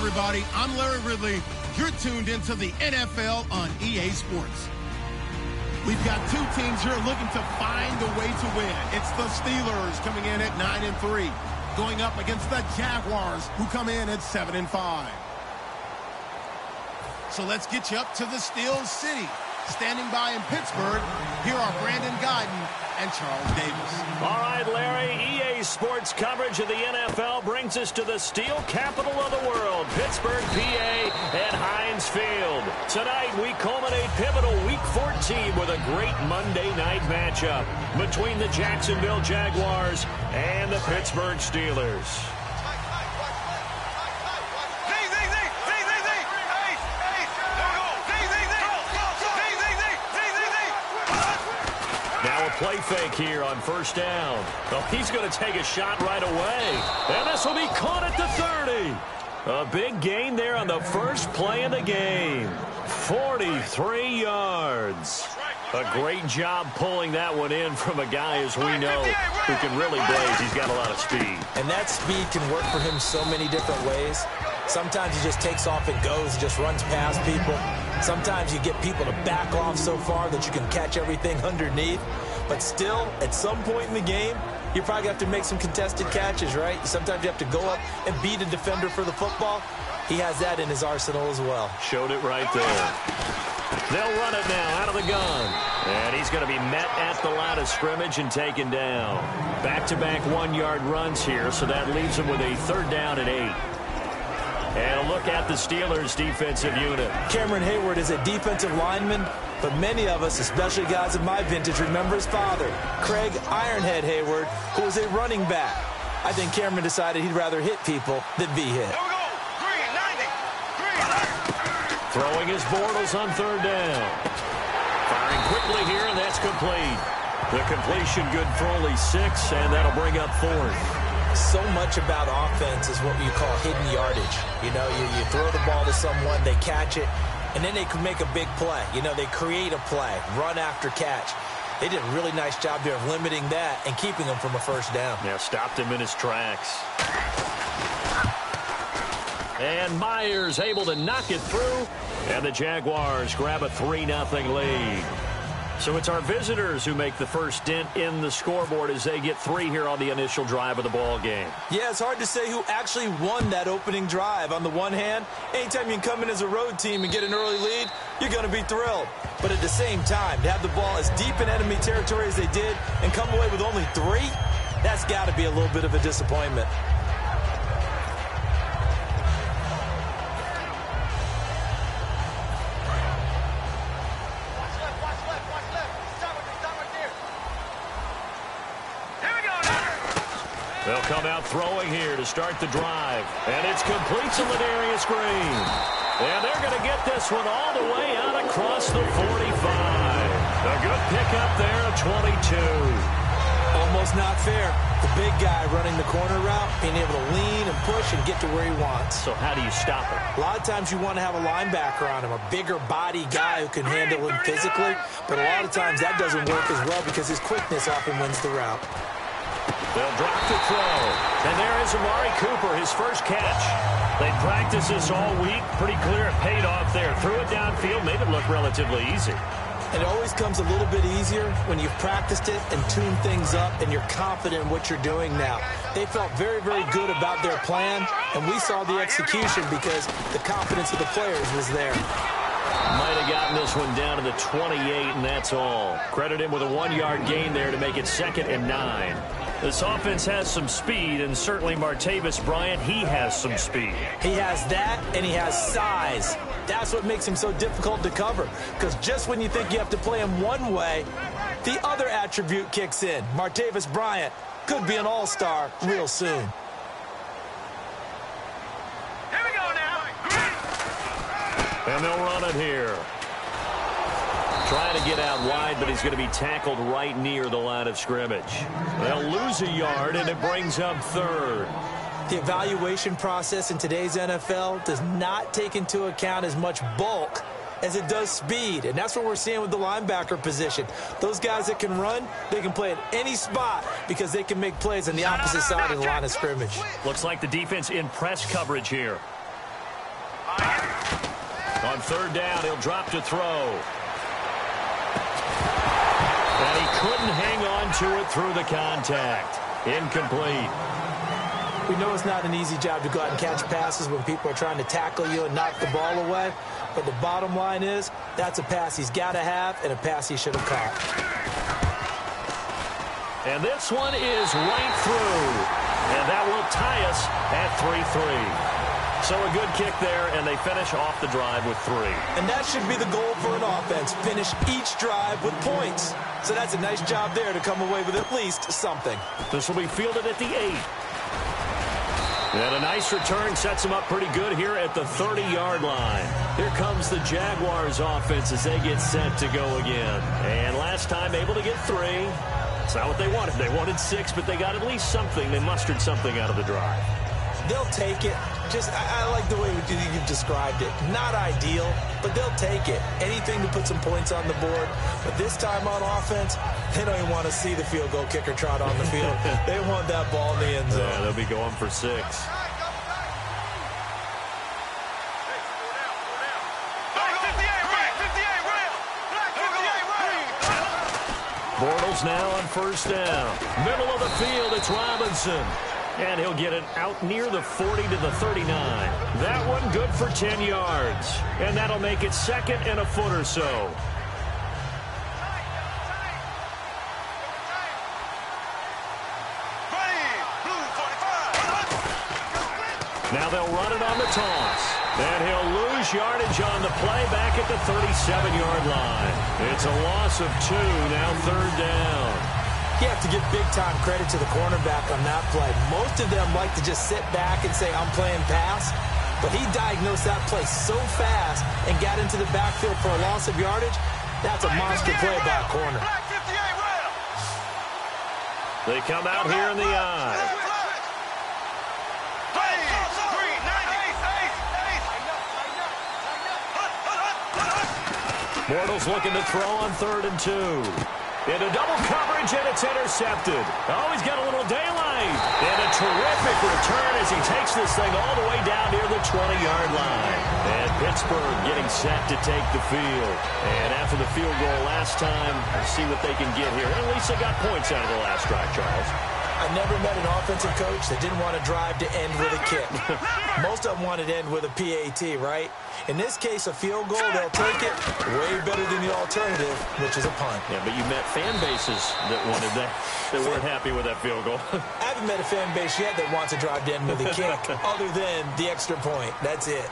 Everybody, I'm Larry Ridley. You're tuned into the NFL on EA Sports. We've got two teams here looking to find a way to win. It's the Steelers coming in at 9-3, going up against the Jaguars, who come in at 7-5. So let's get you up to the Steel City. Standing by in Pittsburgh, here are Brandon Guyton and Charles Davis. All right, Larry, EA Sports coverage of the NFL brings us to the steel capital of the world, Pittsburgh, PA, at Heinz Field. Tonight, we culminate pivotal Week 14 with a great Monday night matchup between the Jacksonville Jaguars and the Pittsburgh Steelers. Play fake here on first down. Oh, he's going to take a shot right away. And this will be caught at the 30. A big gain there on the first play of the game. 43 yards. A great job pulling that one in from a guy, as we know, who can really blaze. He's got a lot of speed. And that speed can work for him so many different ways. Sometimes he just takes off and goes, just runs past people. Sometimes you get people to back off so far that you can catch everything underneath. But still, at some point in the game, you probably have to make some contested catches, right? Sometimes you have to go up and beat a defender for the football. He has that in his arsenal as well. Showed it right there. They'll run it now out of the gun. And he's going to be met at the line of scrimmage and taken down. Back-to-back one-yard runs here, so that leaves him with a third down and 8. And a look at the Steelers' defensive unit. Cameron Hayward is a defensive lineman, but many of us, especially guys of my vintage, remember his father, Craig Ironhead Hayward, who was a running back. I think Cameron decided he'd rather hit people than be hit. Here we go. Green, 90. Green. Throwing his Bortles on third down. Firing quickly here, and that's complete. The completion good for only 6, and that'll bring up 4th. So much about offense is what you call hidden yardage. You know, you throw the ball to someone, they catch it, and then they can make a big play. You know, they create a play, run after catch. They did a really nice job there of limiting that and keeping him from a first down. Yeah, stopped him in his tracks. And Myers able to knock it through, and the Jaguars grab a 3-0 lead. So it's our visitors who make the first dent in the scoreboard as they get 3 here on the initial drive of the ball game. Yeah, it's hard to say who actually won that opening drive. On the one hand, anytime you can come in as a road team and get an early lead, you're going to be thrilled. But at the same time, to have the ball as deep in enemy territory as they did and come away with only 3, that's got to be a little bit of a disappointment. They'll come out throwing here to start the drive. And it's complete to Ladarius Green. And they're going to get this one all the way out across the 45. A good pickup there of 22. almost not fair. The big guy running the corner route, being able to lean and push and get to where he wants. So how do you stop it? A lot of times you want to have a linebacker on him, a bigger body guy who can handle him physically, but a lot of times that doesn't work as well because his quickness often wins the route. They'll drop to throw. And there is Amari Cooper, his first catch. They practiced this all week. Pretty clear it paid off there. Threw it downfield, made it look relatively easy. And it always comes a little bit easier when you've practiced it and tuned things up and you're confident in what you're doing now. They felt very, very good about their plan, and we saw the execution because the confidence of the players was there. Might have gotten this one down to the 28, and that's all. Credit him with a 1-yard gain there to make it 2nd and 9. This offense has some speed, and certainly Martavis Bryant, he has some speed. He has that, and he has size. That's what makes him so difficult to cover, because just when you think you have to play him one way, the other attribute kicks in. Martavis Bryant could be an all-star real soon. Here we go now. And they'll run it here. Trying to get out wide, but he's going to be tackled right near the line of scrimmage. They'll lose a yard, and it brings up 3rd. The evaluation process in today's NFL does not take into account as much bulk as it does speed, and that's what we're seeing with the linebacker position. Those guys that can run, they can play at any spot because they can make plays on the opposite side of the line of scrimmage. Looks like the defense in press coverage here. On 3rd down, he'll drop to throw. And he couldn't hang on to it through the contact. Incomplete. We know it's not an easy job to go out and catch passes when people are trying to tackle you and knock the ball away. But the bottom line is, that's a pass he's got to have and a pass he should have caught. And this one is right through. And that will tie us at 3-3. So a good kick there, and they finish off the drive with 3. And that should be the goal for an offense, finish each drive with points. So that's a nice job there to come away with at least something. This will be fielded at the 8. And a nice return sets them up pretty good here at the 30-yard line. Here comes the Jaguars offense as they get set to go again. And last time able to get 3. It's not what they wanted. They wanted 6, but they got at least something. They mustered something out of the drive. They'll take it. I like the way you've described it. Not ideal, but they'll take it. Anything to put some points on the board. But this time on offense, they don't even want to see the field goal kicker trot on the field. They want that ball in the end zone. Yeah, they'll be going for 6. Bortles now on 1st down. Middle of the field, it's Robinson. And he'll get it out near the 40 to the 39. That one good for 10 yards. And that'll make it 2nd and a foot or so. Now they'll run it on the toss. And he'll lose yardage on the play back at the 37-yard line. It's a loss of 2, now 3rd down. You have to give big-time credit to the cornerback on that play. Most of them like to just sit back and say, I'm playing pass. But he diagnosed that play so fast and got into the backfield for a loss of yardage. That's a monster play by a corner. They come out here in the eye. Bortles looking to throw on 3rd and 2. Into double coverage, and it's intercepted. Oh, he's got a little daylight. And a terrific return as he takes this thing all the way down near the 20-yard line. And Pittsburgh getting set to take the field. And after the field goal last time, we'll see what they can get here. And at least they got points out of the last drive, Charles. I've never met an offensive coach that didn't want to drive to end with a kick. Most of them wanted to end with a PAT, right? In this case, a field goal, they'll take it way better than the alternative, which is a punt. Yeah, but you met fan bases that wanted that, that weren't happy with that field goal. I haven't met a fan base yet that wants to drive to end with a kick, other than the extra point. That's it.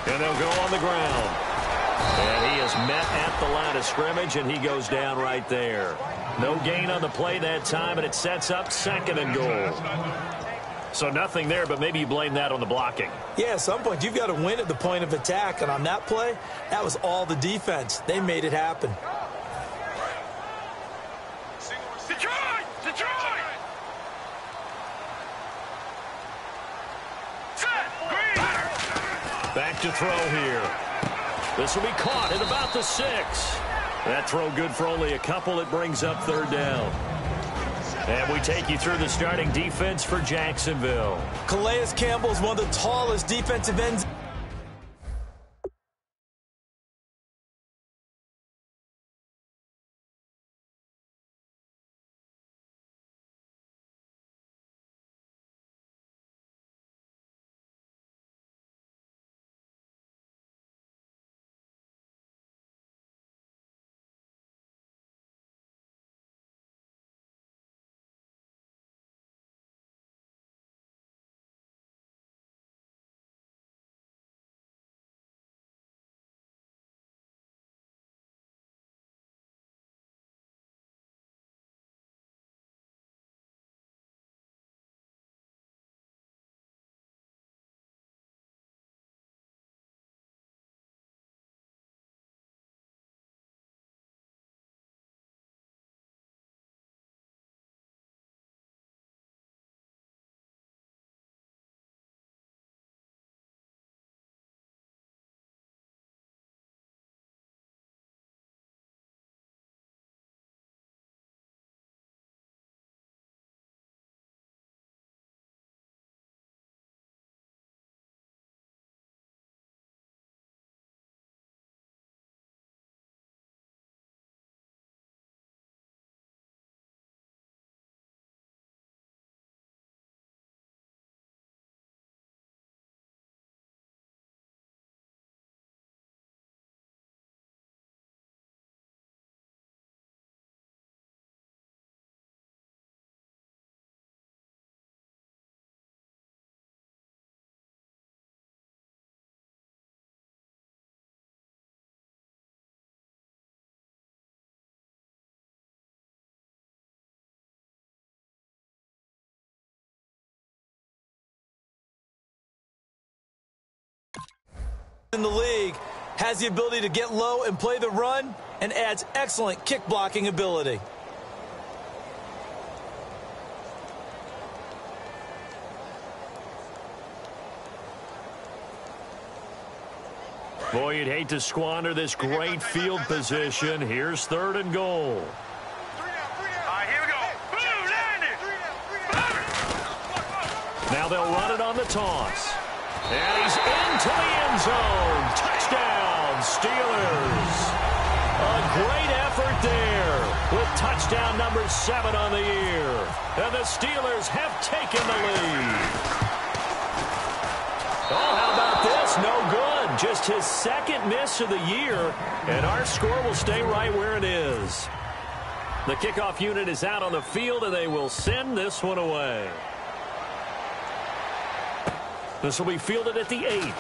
And they'll go on the ground. And he is met at the line of scrimmage, and he goes down right there. No gain on the play that time, and it sets up 2nd and goal. So nothing there, but maybe you blame that on the blocking. Yeah, at some point, you've got to win at the point of attack. And on that play, that was all the defense. They made it happen. Detroit! Detroit! Set! Green! Back to throw here. This will be caught at about the 6. That throw good for only a couple. It brings up 3rd down. And we take you through the starting defense for Jacksonville. Calais Campbell is one of the tallest defensive ends. In the league, has the ability to get low and play the run, and adds excellent kick blocking ability. Boy, you'd hate to squander this great field position. Here's 3rd and goal. All right, here we go. Boom, land it. Now they'll run it on the toss. And he's into the end zone. Touchdown, Steelers. A great effort there with touchdown number 7 on the year. And the Steelers have taken the lead. Oh, how about this? No good. Just his 2nd miss of the year. And our score will stay right where it is. The kickoff unit is out on the field, and they will send this one away. This will be fielded at the 8.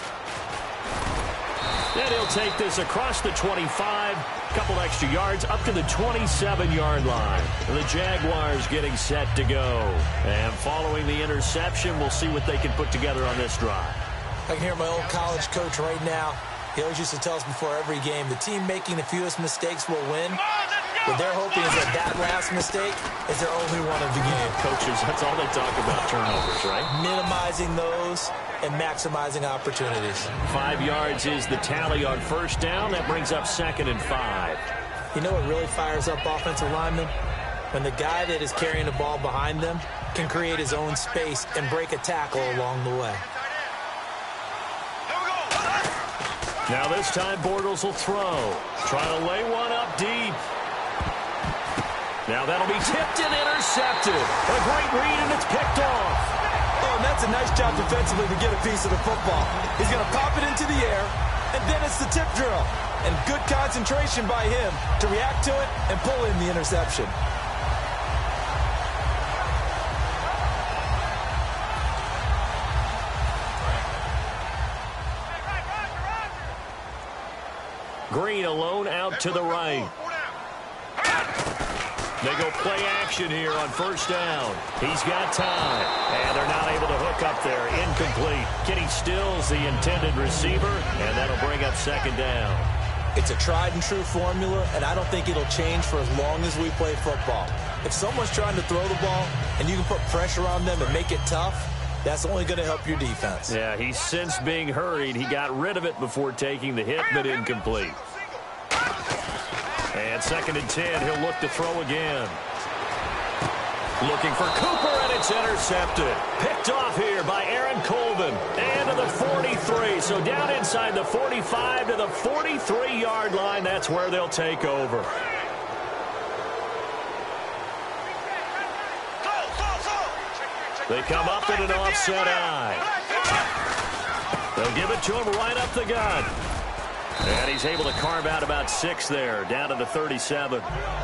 And he'll take this across the 25, couple extra yards up to the 27-yard line. The Jaguars getting set to go. And following the interception, we'll see what they can put together on this drive. I can hear my old college coach right now. He always used to tell us before every game, the team making the fewest mistakes will win. What they're hoping is that last mistake is their only one of the game. Coaches, that's all they talk about, turnovers, right? Minimizing those and maximizing opportunities. 5 yards is the tally on 1st down. That brings up 2nd and 5. You know what really fires up offensive linemen? When the guy that is carrying the ball behind them can create his own space and break a tackle along the way. Now this time Bortles will throw. Trying to lay one up deep. Now that'll be tipped and intercepted. A great read, and it's picked off. Oh, and that's a nice job defensively to get a piece of the football. He's going to pop it into the air, and then it's the tip drill. And good concentration by him to react to it and pull in the interception. Green alone out to the right. They go play action here on first down. He's got time. And they're not able to hook up there. Incomplete. Kenny Stills, the intended receiver, and that'll bring up second down. It's a tried-and-true formula, and I don't think it'll change for as long as we play football. If someone's trying to throw the ball and you can put pressure on them and make it tough, that's only going to help your defense. Yeah, he's since being hurried. He got rid of it before taking the hit, but incomplete. And 2nd and 10, he'll look to throw again. Looking for Cooper, and it's intercepted. Picked off here by Aaron Colvin. And to the 43. So down inside the 45 to the 43-yard line. That's where they'll take over. They come up in an offset eye. They'll give it to him right up the gut. And he's able to carve out about 6 there, down to the 37.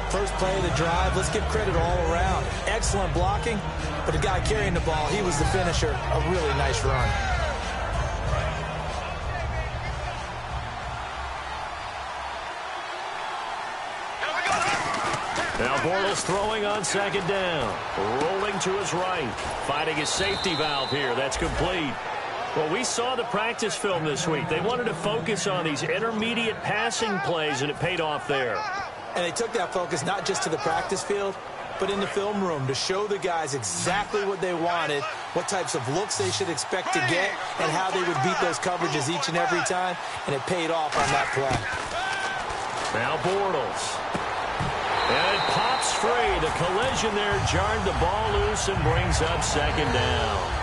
First play of the drive, let's give credit all around. Excellent blocking, but the guy carrying the ball, he was the finisher. A really nice run. Now Bortles throwing on 2nd down. Rolling to his right. Finding his safety valve here. That's complete. Well, we saw the practice film this week. They wanted to focus on these intermediate passing plays, and it paid off there. And they took that focus not just to the practice field, but in the film room to show the guys exactly what they wanted, what types of looks they should expect to get, and how they would beat those coverages each and every time, and it paid off on that play. Now Bortles. And it pops free. The collision there jarred the ball loose and brings up 2nd down.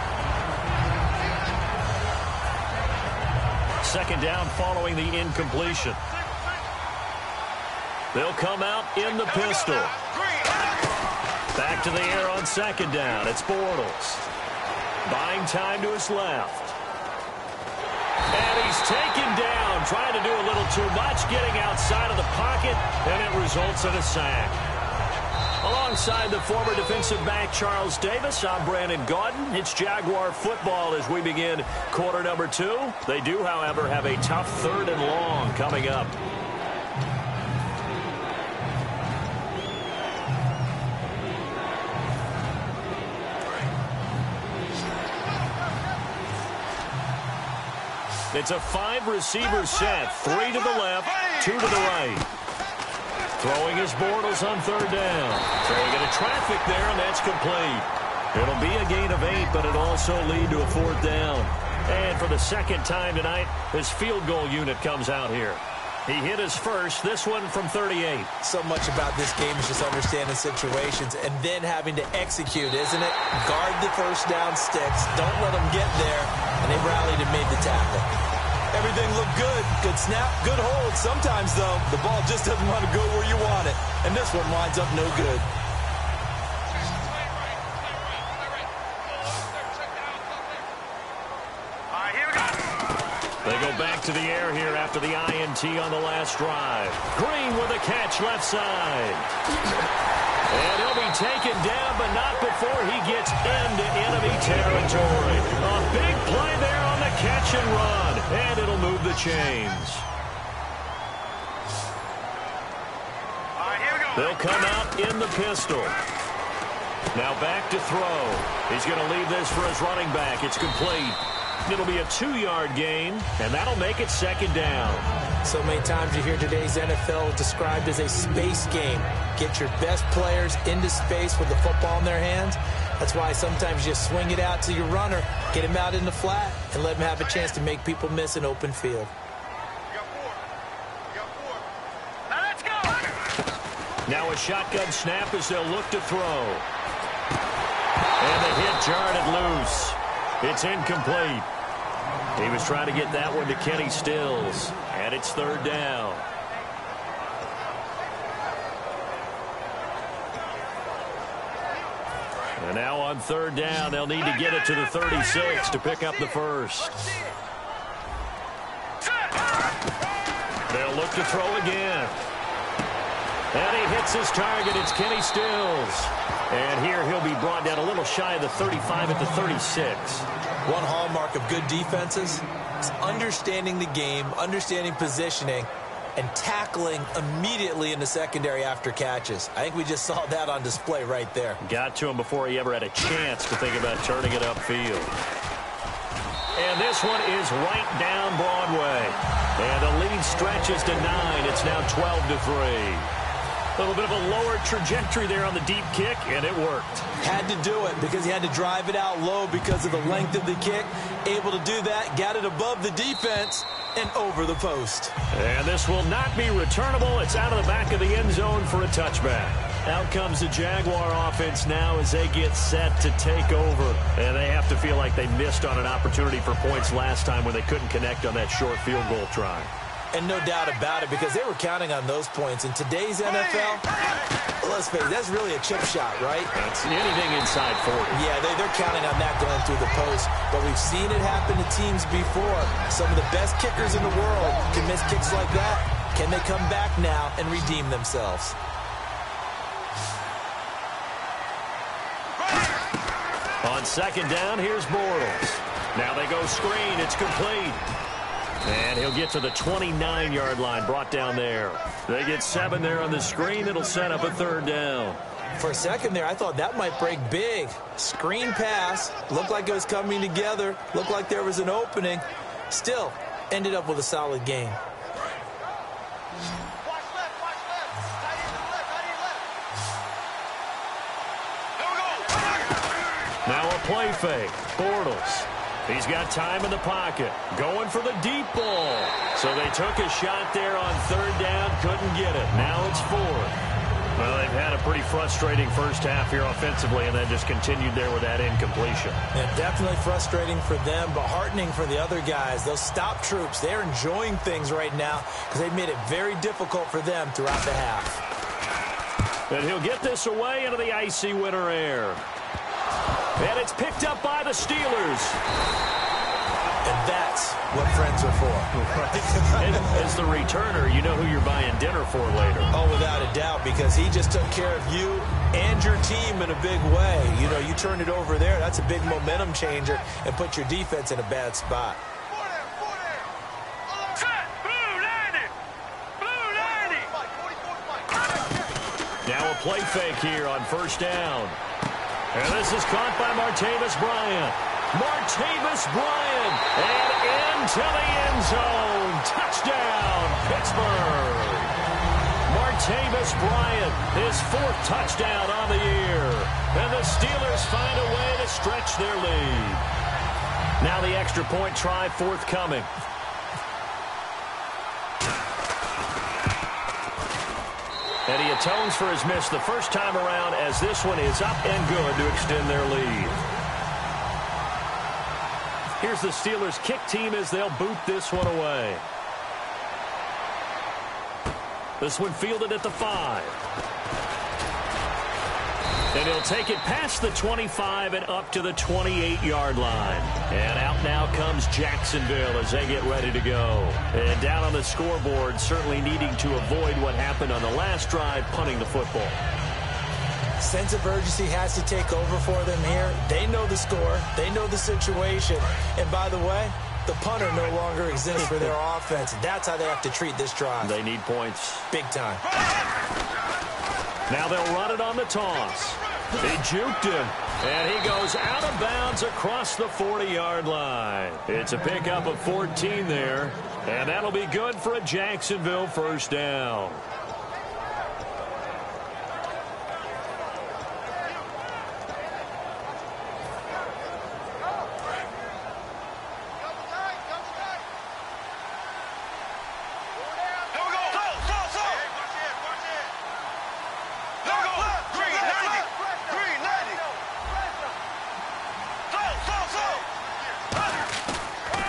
2nd down following the incompletion. They'll come out in the pistol. Back to the air on 2nd down. It's Bortles. Buying time to his left. And he's taken down, trying to do a little too much, getting outside of the pocket, and it results in a sack. Alongside the former defensive back Charles Davis, I'm Brandon Gaudin. It's Jaguar football as we begin quarter number 2. They do, however, have a tough 3rd and long coming up. It's a 5-receiver set, 3 to the left, 2 to the right. Throwing his Bortles on 3rd down. Throwing into traffic there, and that's complete. It'll be a gain of 8, but it'll also lead to a 4th down. And for the 2nd time tonight, his field goal unit comes out here. He hit his first, this one from 38. So much about this game is just understanding situations and then having to execute, isn't it? Guard the first down sticks. Don't let them get there. And they rallied and made the tackle. Everything looked good. Good snap, good hold. Sometimes, though, the ball just doesn't want to go where you want it. And this one winds up no good. They go back to the air here after the INT on the last drive. Green with a catch left side. And he'll be taken down, but not before he gets into enemy territory. A big play there on the catch and run. And it'll move the chains. They'll come out in the pistol. Now back to throw. He's going to leave this for his running back. It's complete. It'll be a 2-yard gain, and that'll make it 2nd down. So many times you hear today's NFL described as a space game. Get your best players into space with the football in their hands. That's why sometimes you swing it out to your runner, get him out in the flat, and let him have a chance to make people miss an open field. Now a shotgun snap as they'll look to throw. And the hit jarred it loose. It's incomplete. He was trying to get that one to Kenny Stills. And it's 3rd down. And now on 3rd down, they'll need to get it to the 36 to pick up the first. They'll look to throw again. And he hits his target. It's Kenny Stills. And here he'll be brought down a little shy of the 35 at the 36. One hallmark of good defenses is understanding the game, understanding positioning, and tackling immediately in the secondary after catches. I think we just saw that on display right there. Got to him before he ever had a chance to think about turning it upfield. And this one is right down Broadway. And the lead stretches to 9. It's now 12-3. A little bit of a lower trajectory there on the deep kick, and it worked. Had to do it because he had to drive it out low because of the length of the kick. Able to do that, got it above the defense, and over the post. And this will not be returnable. It's out of the back of the end zone for a touchback. Out comes the Jaguar offense now as they get set to take over. And they have to feel like they missed on an opportunity for points last time when they couldn't connect on that short field goal try. And no doubt about it, because they were counting on those points. In today's NFL, let's face it, that's really a chip shot, right? That's anything inside 40. Yeah, they're counting on that going through the post. But we've seen it happen to teams before. Some of the best kickers in the world can miss kicks like that. Can they come back now and redeem themselves? On second down, here's Bortles. Now they go screen. It's complete. And he'll get to the 29-yard line, brought down there. They get 7 there on the screen. It'll set up a third down. For a second there, I thought that might break big. Screen pass. Looked like it was coming together. Looked like there was an opening. Still, ended up with a solid game. Now a play fake. Bortles. He's got time in the pocket. Going for the deep ball. So they took a shot there on third down. Couldn't get it. Now it's 4. Well, they've had a pretty frustrating first half here offensively, and then just continued there with that incompletion. Yeah, definitely frustrating for them, but heartening for the other guys. Those stop troops, they're enjoying things right now because they've made it very difficult for them throughout the half. And he'll get this away into the icy winter air. And it's picked up by the Steelers. And that's what friends are for. And as the returner, you know who you're buying dinner for later. Oh, without a doubt, because he just took care of you and your team in a big way. You know, you turn it over there, that's a big momentum changer and put your defense in a bad spot. Now a play fake here on first down. And this is caught by Martavis Bryant. Martavis Bryant, and into the end zone. Touchdown, Pittsburgh. Martavis Bryant, his 4th touchdown on the year. And the Steelers find a way to stretch their lead. Now the extra point try forthcoming. And he atones for his miss the first time around as this one is up and good to extend their lead. Here's the Steelers kick team as they'll boot this one away. This one fielded at the 5. And he'll take it past the 25 and up to the 28-yard line. And out now comes Jacksonville as they get ready to go. And down on the scoreboard, certainly needing to avoid what happened on the last drive, punting the football. Sense of urgency has to take over for them here. They know the score. They know the situation. And by the way, the punter no longer exists for their offense. That's how they have to treat this drive. They need points. Big time. Now they'll run it on the toss. He juked him, and he goes out of bounds across the 40-yard line. It's a pickup of 14 there, and that'll be good for a Jacksonville first down.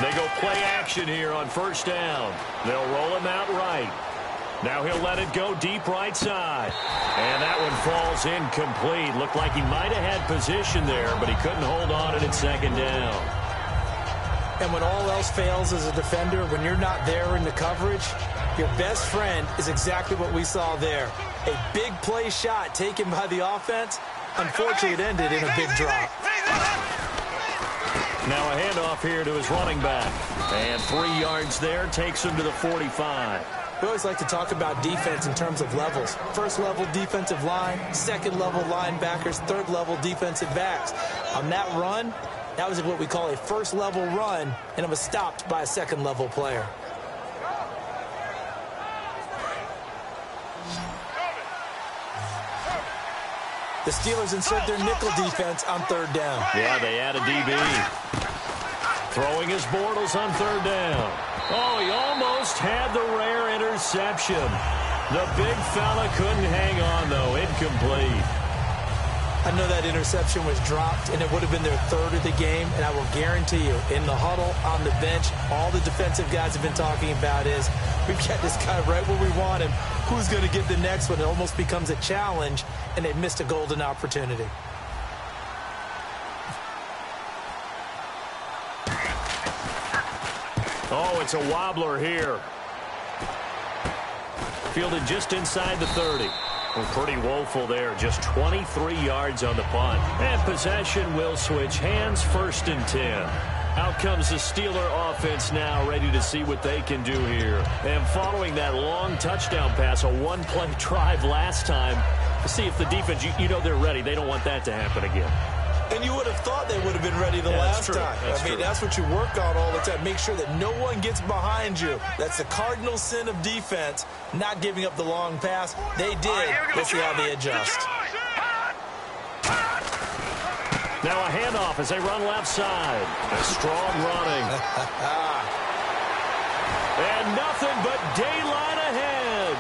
They go play action here on first down. They'll roll him out right. Now he'll let it go deep right side. And that one falls incomplete. Looked like he might have had position there, but he couldn't hold on to it second down. And when all else fails as a defender, when you're not there in the coverage, your best friend is exactly what we saw there. A big play shot taken by the offense. Unfortunately, it ended in a big drop. Now a handoff here to his running back. And 3 yards there takes him to the 45. We always like to talk about defense in terms of levels. First level defensive line, second level linebackers, third level defensive backs. On that run, that was what we call a first level run, and it was stopped by a second level player. The Steelers insert their nickel defense on third down. Yeah, they add a DB. Throwing his Bortles on third down. Oh, he almost had the rare interception. The big fella couldn't hang on, though. Incomplete. I know that interception was dropped, and it would have been their third of the game, and I will guarantee you, in the huddle, on the bench, all the defensive guys have been talking about is, we've got this guy right where we want him. Who's going to get the next one? It almost becomes a challenge, and they missed a golden opportunity. Oh, it's a wobbler here. Fielded just inside the 30. Well, pretty woeful there. Just 23 yards on the punt. And possession will switch hands, 1st and 10. Out comes the Steeler offense now, ready to see what they can do here. And following that long touchdown pass, a one-play drive last time, to see if the defense, you know they're ready. They don't want that to happen again. And you would have thought they would have been ready the last time. I mean, that's what you work on all the time. Make sure that no one gets behind you. That's the cardinal sin of defense, not giving up the long pass. They did. Let's see how they adjust. Now a handoff as they run left side. A strong running. And nothing but daylight ahead.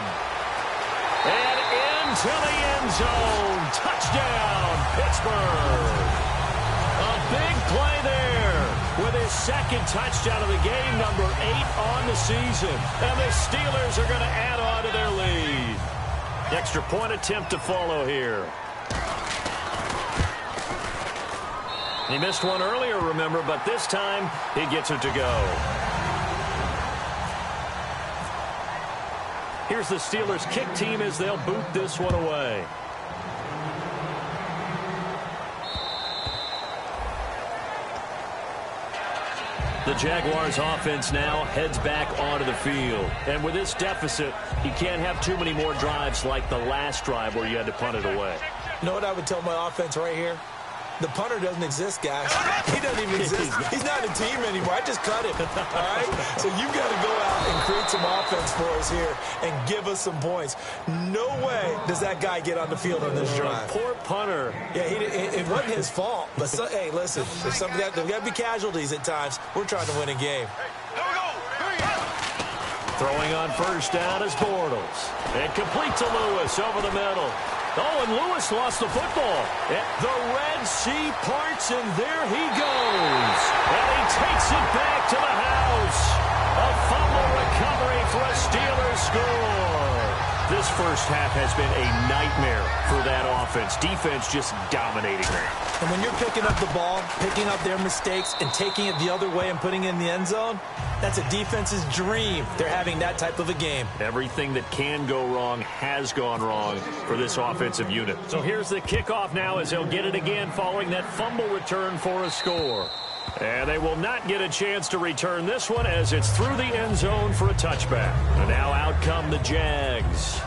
And into the end zone. Touchdown, Pittsburgh. A big play there with his second touchdown of the game, number 8 on the season. And the Steelers are going to add on to their lead. Extra point attempt to follow here. He missed one earlier, remember, but this time he gets it to go. Here's the Steelers kick team as they'll boot this one away. The Jaguars offense now heads back onto the field. And with this deficit, you can't have too many more drives like the last drive where you had to punt it away. You know what I would tell my offense right here? The punter doesn't exist, guys. He doesn't even exist. He's not a team anymore. I just cut him. All right? So you've got to go out and create some offense for us here and give us some points. No way does that guy get on the field on this drive. Poor punter. Yeah, it wasn't his fault. But, hey, listen, there's got to be casualties at times. We're trying to win a game. Throwing on first down is Bortles. And complete to Lewis over the middle. Oh, and Lewis lost the football. The Red Sea parts, and there he goes. And he takes it back to the house. A fumble recovery for a Steelers score. This first half has been a nightmare for that offense. Defense just dominating them. And when you're picking up the ball, picking up their mistakes, and taking it the other way and putting it in the end zone, that's a defense's dream. They're having that type of a game. Everything that can go wrong has gone wrong for this offensive unit. So here's the kickoff now as they'll get it again following that fumble return for a score. And they will not get a chance to return this one as it's through the end zone for a touchback. And now out come the Jags.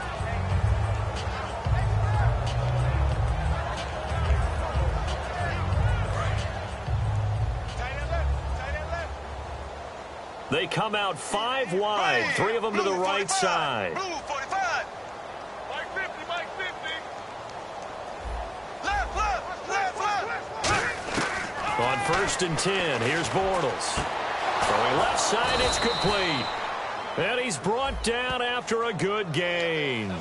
They come out 5 wide, 3 of them to the right side. On 1st and 10, here's Bortles. Throwing left side, it's complete. And he's brought down after a good gain.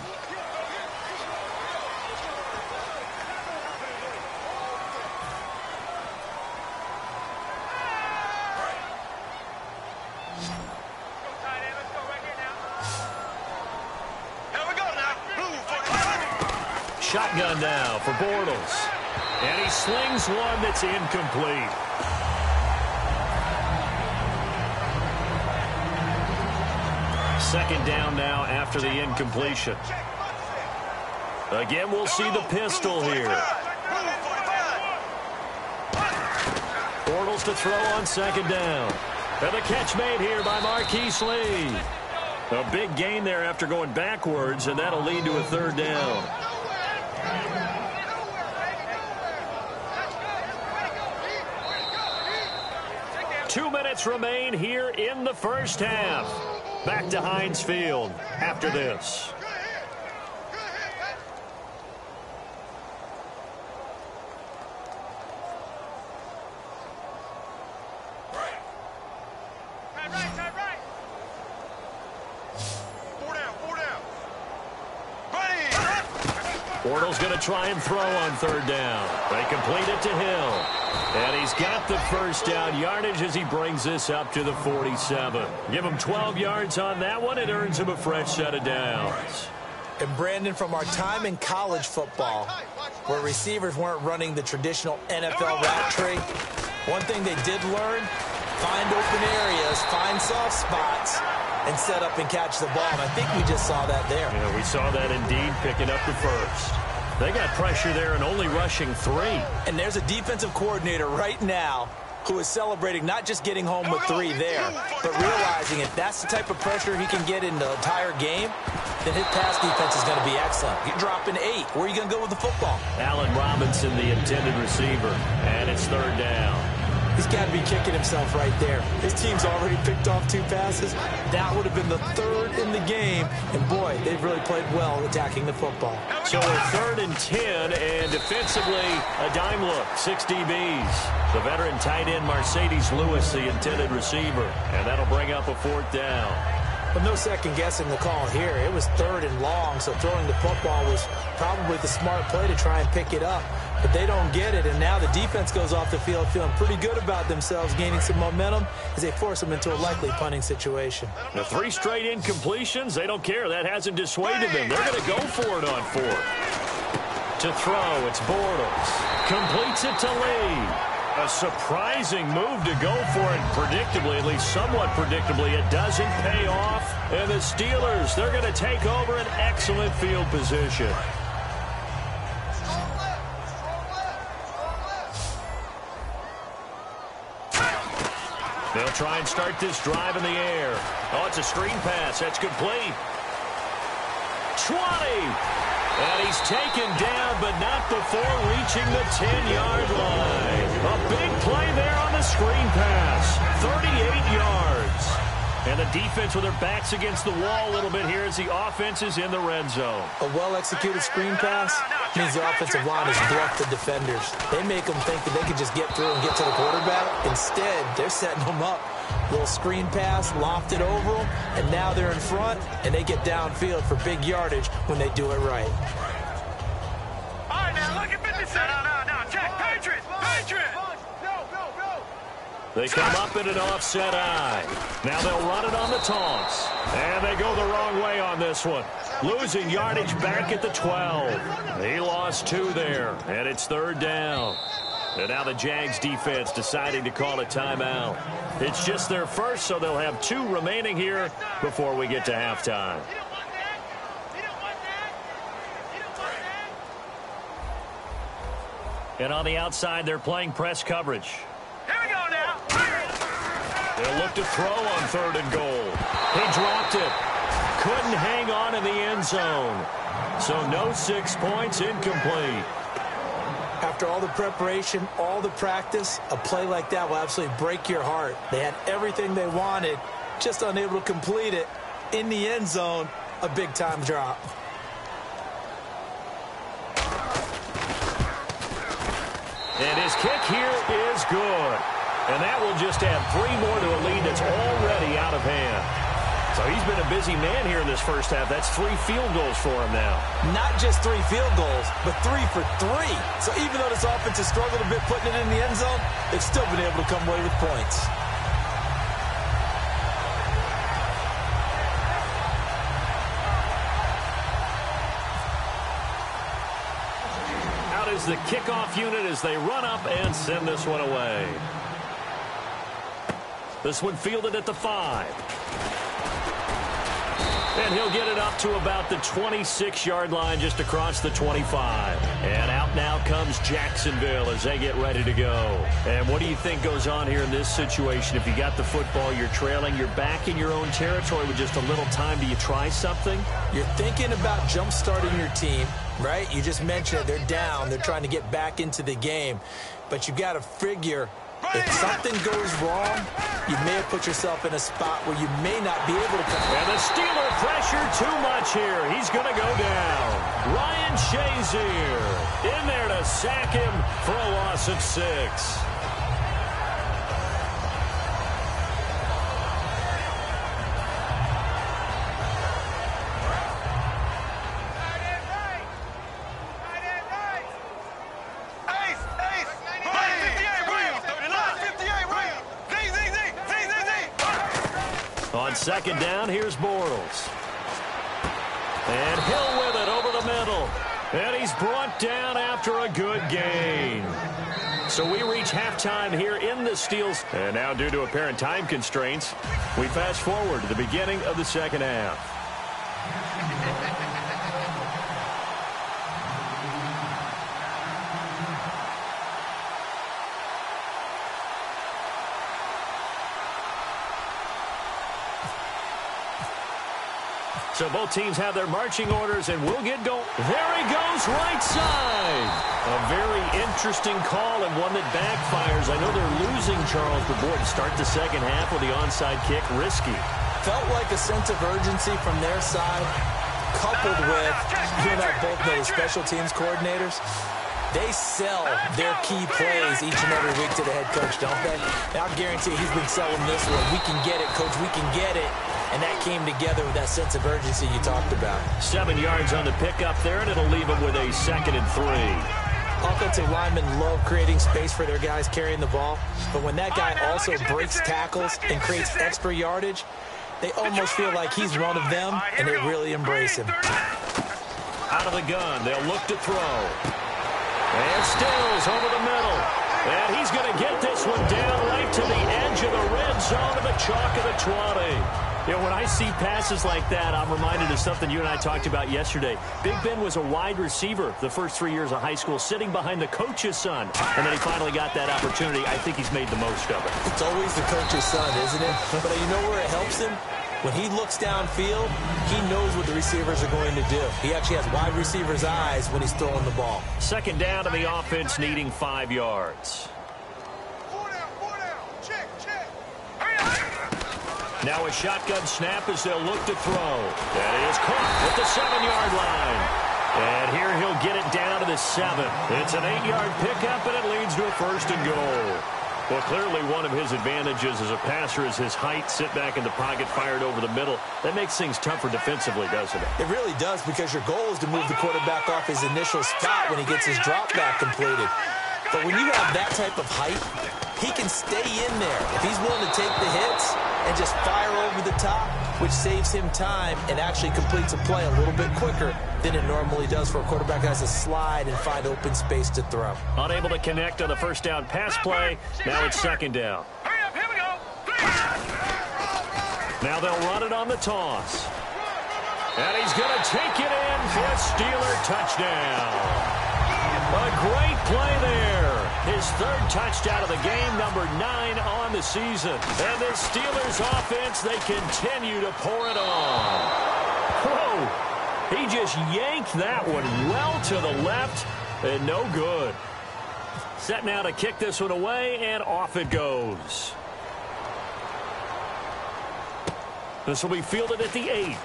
Shotgun now for Bortles. And he slings one that's incomplete. Second down now after the incompletion. Again, we'll see the pistol here. Bortles to throw on second down. And the catch made here by Marquise Lee. A big gain there after going backwards, and that'll lead to a third down. Two minutes remain here in the first half. Back to Heinz Field after this. Bortles going to try and throw on third down. They complete it to Hill. And he's got the first down yardage as he brings this up to the 47. Give him 12 yards on that one. It earns him a fresh set of downs. And Brandon, from our time in college football, where receivers weren't running the traditional NFL route tree, one thing they did learn, find open areas, find soft spots, and set up and catch the ball. And I think we just saw that there. Yeah, we saw that indeed, picking up the first. They got pressure there and only rushing 3. And there's a defensive coordinator right now who is celebrating not just getting home with 3 there, but realizing if that's the type of pressure he can get in the entire game, then his pass defense is going to be excellent. You're dropping 8. Where are you going to go with the football? Allen Robinson, the intended receiver, and it's third down. He's got to be kicking himself right there. His team's already picked off 2 passes. That would have been the 3rd in the game. And, boy, they've really played well attacking the football. So a 3rd and 10, and defensively, a dime look, 6 DBs. The veteran tight end Mercedes Lewis, the intended receiver. And that'll bring up a 4th down. Well, no second guessing the call here. It was 3rd and long, so throwing the football was probably the smart play to try and pick it up. But they don't get it, and now the defense goes off the field feeling pretty good about themselves, gaining some momentum as they force them into a likely punting situation. The 3 straight incompletions, they don't care. That hasn't dissuaded them. They're going to go for it on 4th. To throw, it's Bortles. Completes it to Lee. A surprising move to go for it. Predictably, at least somewhat predictably, it doesn't pay off. And the Steelers, they're going to take over an excellent field position. They'll try and start this drive in the air. Oh, it's a screen pass. That's complete. 20. And he's taken down, but not before reaching the 10-yard line. A big play there on the screen pass. 38 yards. And the defense with their backs against the wall a little bit here as the offense is in the red zone. A well-executed screen pass means the offensive line has bluffed the defenders. They make them think that they can just get through and get to the quarterback. Instead, they're setting them up. Little screen pass, lofted over them, and now they're in front, and they get downfield for big yardage when they do it right. All right, now look at 57. No, check. Patriots. They come up in an offset eye. Now they'll run it on the toss. And they go the wrong way on this one. Losing yardage back at the 12. He lost 2 there, and it's 3rd down. And now the Jags defense deciding to call a timeout. It's just their first, so they'll have 2 remaining here before we get to halftime. And on the outside, they're playing press coverage. Here we go now. They'll look to throw on 3rd and goal. He dropped it. Couldn't hang on in the end zone. So no 6 points, incomplete. After all the preparation, all the practice, a play like that will absolutely break your heart. They had everything they wanted, just unable to complete it. In the end zone, a big-time drop. And his kick here is good. And that will just add 3 more to a lead that's already out of hand. So he's been a busy man here in this first half. That's 3 field goals for him now. Not just 3 field goals, but 3 for 3. So even though this offense has struggled a bit putting it in the end zone, they've still been able to come away with points. Out is the kickoff unit as they run up and send this one away. This one fielded at the 5. And he'll get it up to about the 26-yard line, just across the 25. And out now comes Jacksonville as they get ready to go. And what do you think goes on here in this situation? If you got the football, you're trailing, you're back in your own territory with just a little time. Do you try something? You're thinking about jump-starting your team, right? You just mentioned it. They're down. They're trying to get back into the game. But you got to figure, if something goes wrong, you may have put yourself in a spot where you may not be able to come. And the Steeler pressure too much here. He's going to go down. Ryan Shazier in there to sack him for a loss of 6. On second down, here's Bortles. And Hill with it over the middle. And he's brought down after a good gain. So we reach halftime here in the Steelers. And now, due to apparent time constraints, we fast forward to the beginning of the second half. So both teams have their marching orders, and we'll get going. There he goes, right side. A very interesting call and one that backfires. I know they're losing Charles, but boy, to start the second half with the onside kick, risky. Felt like a sense of urgency from their side, coupled with, you and I both know the special teams coordinators, they sell their key plays each and every week to the head coach, don't they? Now, I guarantee he's been selling this one. We can get it, coach, we can get it. And that came together with that sense of urgency you talked about. 7 yards on the pickup there, and it'll leave them with a 2nd and 3. Offensive linemen love creating space for their guys carrying the ball. But when that guy also breaks tackles and creates extra yardage, they almost feel like he's one of them, and they really embrace him. Out of the gun, they'll look to throw. And Stills over the middle. And he's going to get this one down right to the edge of the red zone of the chalk of the 20. You know, when I see passes like that, I'm reminded of something you and I talked about yesterday. Big Ben was a wide receiver the first 3 years of high school, sitting behind the coach's son. And then he finally got that opportunity. I think he's made the most of it. It's always the coach's son, isn't it? But you know where it helps him? When he looks downfield, he knows what the receivers are going to do. He actually has wide receivers' eyes when he's throwing the ball. 2nd down to the offense, needing 5 yards. Now a shotgun snap as they'll look to throw. That is caught at the 7-yard line. And here he'll get it down to the 7. It's an 8-yard pickup, and it leads to a 1st and goal. Well, clearly one of his advantages as a passer is his height. Sit back in the pocket, fired over the middle. That makes things tougher defensively, doesn't it? It really does, because your goal is to move the quarterback off his initial spot when he gets his drop back completed. But when you have that type of height, he can stay in there. If he's willing to take the hits and just fire over the top, which saves him time and actually completes a play a little bit quicker than it normally does for a quarterback that has to slide and find open space to throw. Unable to connect on the 1st down pass play. Now it's 2nd down. Hurry up, here we go. Now they'll run it on the toss. And he's going to take it in for a Steeler touchdown. A great play there. His 3rd touchdown of the game, number 9 on the season. And the Steelers offense, they continue to pour it on. Whoa! He just yanked that one well to the left, and no good. Set now to kick this one away, and off it goes. This will be fielded at the 8.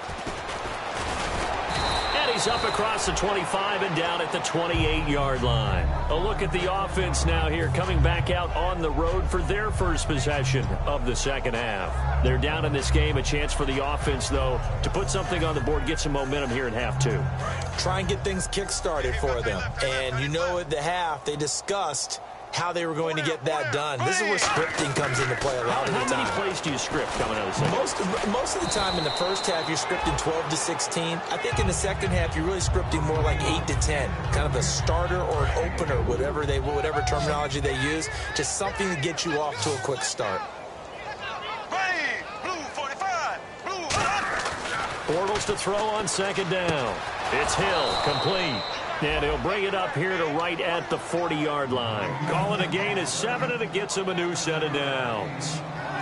He's up across the 25 and down at the 28-yard line. A look at the offense now here, coming back out on the road for their first possession of the second half. They're down in this game. A chance for the offense, though, to put something on the board, get some momentum here in half 2. Try and get things kick-started for them. And you know at the half, they discussed how they were going to get that done. This is where scripting comes into play a lot of the time. How many plays do you script coming out of the second? Most of the time in the first half, you're scripting 12 to 16. I think in the second half, you're really scripting more like 8 to 10. Kind of a starter or an opener, whatever terminology they use. Just something to get you off to a quick start. Bortles to throw on second down. It's Hill, complete. And he'll bring it up here to right at the 40-yard line. Calling a gain of 7, and it gets him a new set of downs.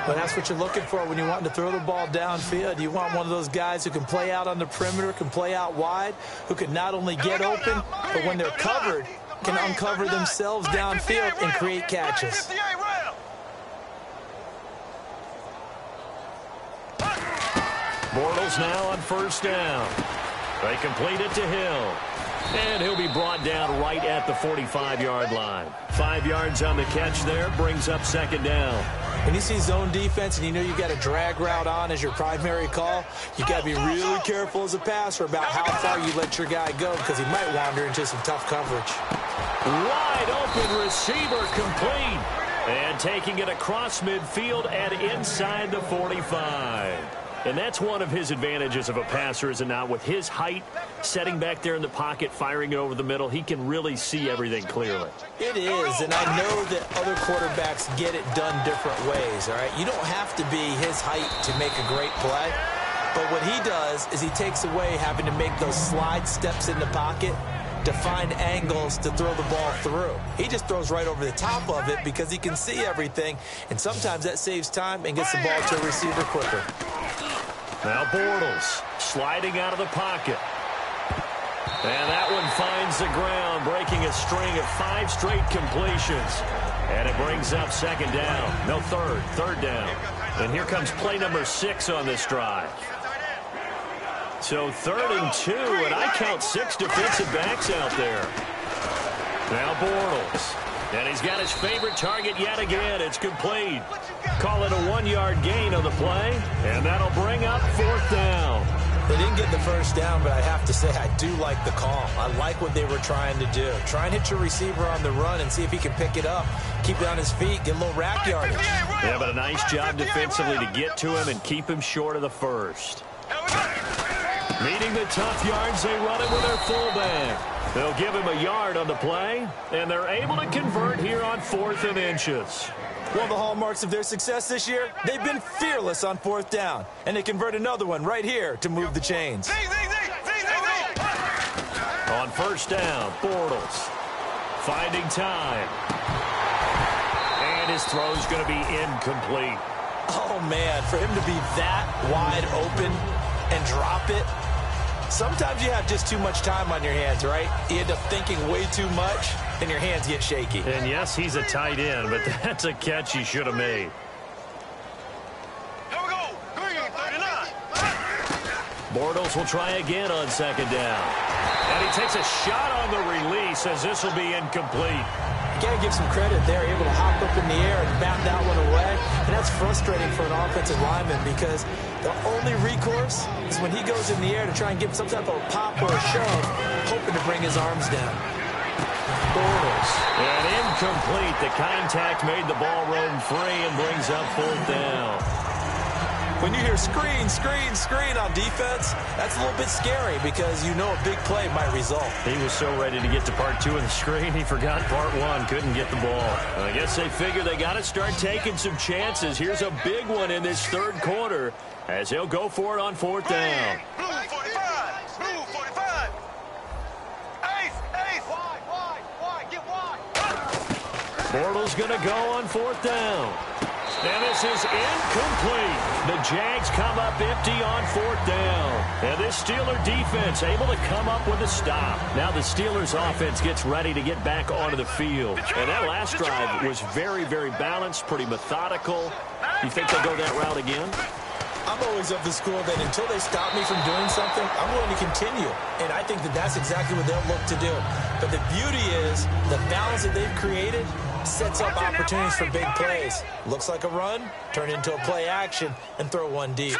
Well, that's what you're looking for when you want to throw the ball downfield. You want one of those guys who can play out on the perimeter, can play out wide, who can not only get open, but when they're covered, can uncover themselves downfield and create catches. Bortles now on first down. They complete it to Hill. And he'll be brought down right at the 45-yard line. 5 yards on the catch there, brings up second down. When you see zone defense and you know you've got a drag route on as your primary call, you've got to be really careful as a passer about how far you let your guy go because he might wander into some tough coverage. Wide open receiver complete. And taking it across midfield and inside the 45. And that's one of his advantages of a passer, is it not? With his height, setting back there in the pocket, firing it over the middle, he can really see everything clearly. It is, and I know that other quarterbacks get it done different ways, all right? You don't have to be his height to make a great play. But what he does is he takes away having to make those slide steps in the pocket to find angles to throw the ball through. He just throws right over the top of it because he can see everything, and sometimes that saves time and gets the ball to a receiver quicker. Now Bortles sliding out of the pocket. And that one finds the ground, breaking a string of 5 straight completions. And it brings up second down. No, third down. And here comes play number 6 on this drive. So 3rd and 2, and I count 6 defensive backs out there. Now Bortles. And he's got his favorite target yet again. It's complete. Call it a 1-yard gain on the play, and that'll bring up 4th down. They didn't get the first down, but I have to say I do like the call. I like what they were trying to do. Try and hit your receiver on the run and see if he can pick it up, keep it on his feet, get a little rack yardage. Yeah, but a nice job defensively to get to him and keep him short of the first. Meeting the tough yards, they run it with their fullback. They'll give him a yard on the play, and they're able to convert here on 4th and inches. One of the hallmarks of their success this year, they've been fearless on 4th down, and they convert another one right here to move the chains. On first down, Bortles finding time. And his throw's going to be incomplete. Oh, man, for him to be that wide open and drop it, sometimes you have just too much time on your hands, right? You end up thinking way too much, and your hands get shaky. And yes, he's a tight end, but that's a catch he should have made. Here we go. Green, 39. Bortles will try again on second down. And he takes a shot on the release as this will be incomplete. You got to give some credit there, able to hop up in the air and bat that one away. And that's frustrating for an offensive lineman because the only recourse is when he goes in the air to try and give some type of a pop or a shove, hoping to bring his arms down. Bortles. And incomplete. The contact made the ball roam free and brings up 4th down. When you hear screen, screen, screen on defense, that's a little bit scary because you know a big play might result. He was so ready to get to part 2 of the screen, he forgot part 1, couldn't get the ball. I guess they figure they got to start taking some chances. Here's a big one in this 3rd quarter as he'll go for it on 4th down. Blue 45. Blue 45. Ace. Wide. Get wide. Bortles going to go on 4th down. And this is incomplete. The Jags come up empty on 4th down. And this Steeler defense able to come up with a stop. Now the Steelers offense gets ready to get back onto the field. And that last drive was very, very balanced, pretty methodical. You think they'll go that route again? I'm always of the school that until they stop me from doing something, I'm willing to continue. And I think that that's exactly what they'll look to do. But the beauty is the balance that they've created sets up opportunities for big plays. Looks like a run, turn into a play action, and throw one deep.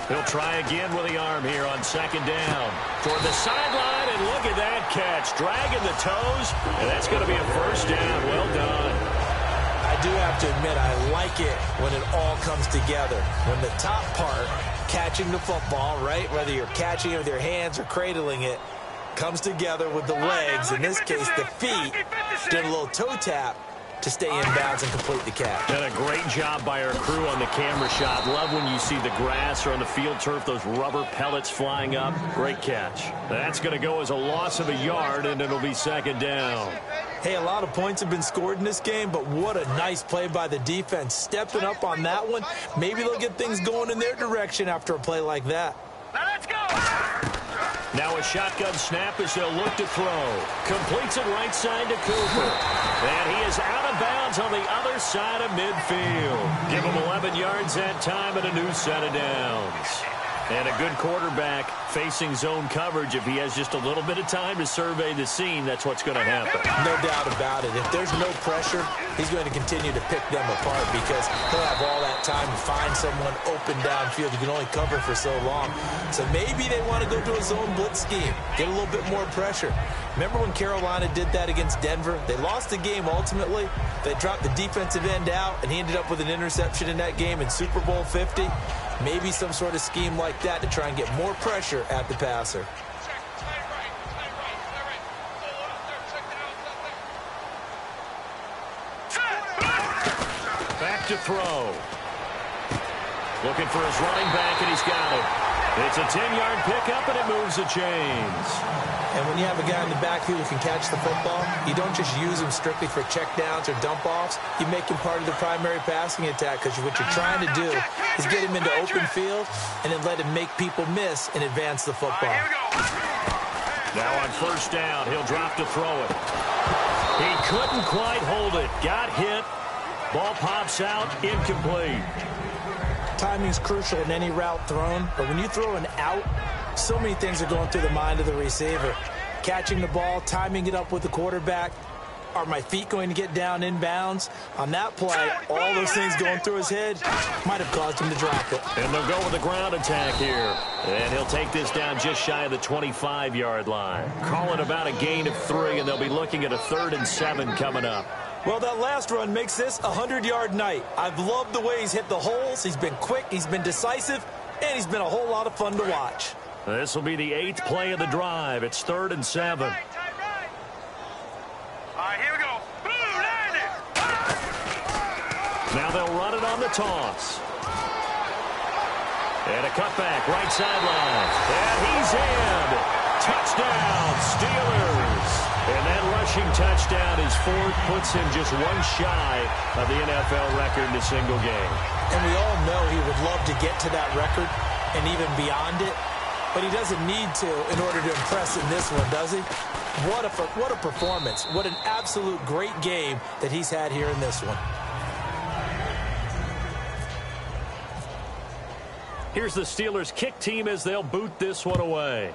He'll try again with the arm here on second down. Toward the sideline, and look at that catch. Dragging the toes, and that's going to be a first down. Well done. I do have to admit, I like it when it all comes together. When the top part, catching the football, right, whether you're catching it with your hands or cradling it, comes together with the legs, in this case the feet, did a little toe tap, to stay in bounds and complete the catch. And a great job by our crew on the camera shot. Love when you see the grass or on the field turf, those rubber pellets flying up. Great catch. That's going to go as a loss of a yard, and it'll be second down. Hey, a lot of points have been scored in this game, but what a nice play by the defense. Stepping up on that one. Maybe they'll get things going in their direction after a play like that. Now let's go! Now a shotgun snap as they'll look to throw. Completes it right side to Cooper. And he is out of bounds on the other side of midfield. Give him 11 yards that time and a new set of downs. And a good quarterback facing zone coverage. If he has just a little bit of time to survey the scene, that's what's going to happen. No doubt about it. If there's no pressure, he's going to continue to pick them apart because he'll have all that time to find someone open downfield. You can only cover for so long. So maybe they want to go to a zone blitz scheme, get a little bit more pressure. Remember when Carolina did that against Denver? They lost the game ultimately. They dropped the defensive end out, and he ended up with an interception in that game in Super Bowl 50. Maybe some sort of scheme like that to try and get more pressure at the passer. Back to throw. Looking for his running back, and he's got it. It's a 10-yard pickup, and it moves the chains. And when you have a guy in the backfield who can catch the football, you don't just use him strictly for checkdowns or dump-offs. You make him part of the primary passing attack because what you're trying to do is get him into open field and then let him make people miss and advance the football. Now on first down, he'll drop to throw it. He couldn't quite hold it. Got hit. Ball pops out, incomplete. Timing's crucial in any route thrown, but when you throw an out, so many things are going through the mind of the receiver. Catching the ball, timing it up with the quarterback. Are my feet going to get down in bounds? On that play, all those things going through his head might have caused him to drop it. And they'll go with the ground attack here. And he'll take this down just shy of the 25-yard line. Calling about a gain of 3, and they'll be looking at a 3rd and 7 coming up. Well, that last run makes this a 100-yard night. I've loved the way he's hit the holes. He's been quick, he's been decisive, and he's been a whole lot of fun to watch. This will be the 8th play of the drive. It's 3rd and 7. All right, here we go. Boom, land it. Now they'll run it on the toss. And a cutback, right sideline. And he's in. Touchdown, Steelers. And that rushing touchdown, his 4th, puts him just one shy of the NFL record in a single game. And we all know he would love to get to that record and even beyond it. But he doesn't need to in order to impress in this one, does he? What a performance. What an absolute great game that he's had here in this one. Here's the Steelers kick team as they'll boot this one away.